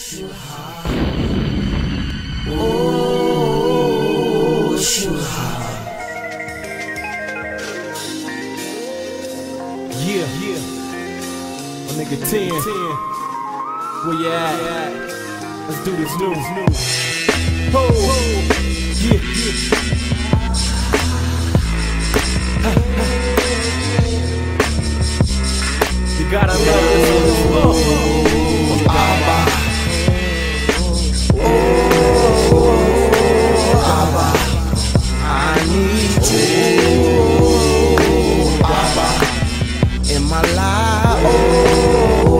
shoot hard. Oh, shoot hard. Yeah. My nigga 10. Where you at? Let's do this new. Oh, yeah. You gotta love this one. Abba. Oh, Abba. I need you, Abba, in my life. Oh,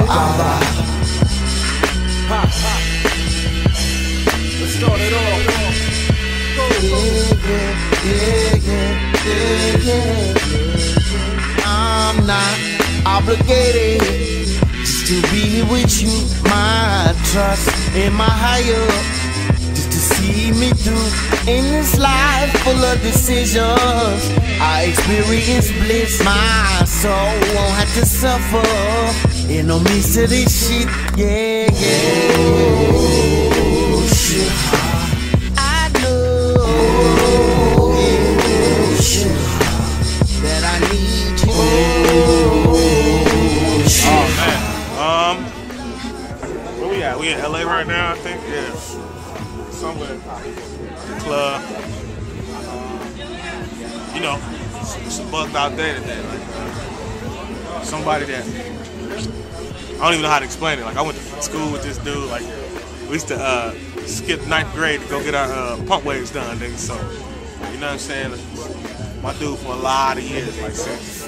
Abba. Let's start it off. Yeah. I'm not obligated just to be here with you. My trust in my higher just to see me through in this life full of decisions. I experience bliss. My soul won't have to suffer in no midst of this shit. Yeah. Oh, shit. I know. Yeah, shit. That I need you. Oh, shit. Man, where we at? We in LA right now, I think. Yeah, somewhere in the club. You know, it's a bugged out day today. Like somebody that I don't even know how to explain it. Like I went to school with this dude. Like we used to skip 9th grade to go get our pump waves done, nigga. So you know what I'm saying? My dude for a lot of years, like since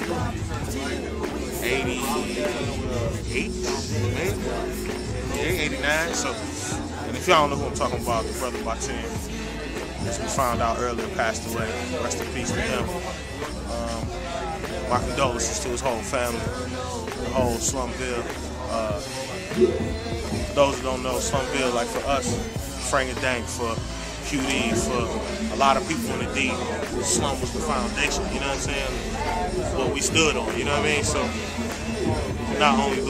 88, maybe? Yeah, 89. So, and if y'all don't know who I'm talking about, the brother by 10, as we found out earlier, passed away. Rest in peace to him. My condolences to his whole family, the whole Slumville. For those who don't know, Slumville, like for us, Frank and Dank, for QD, for a lot of people in the D, Slum was the foundation, you know what I'm saying? What we stood on, you know what I mean? So, not only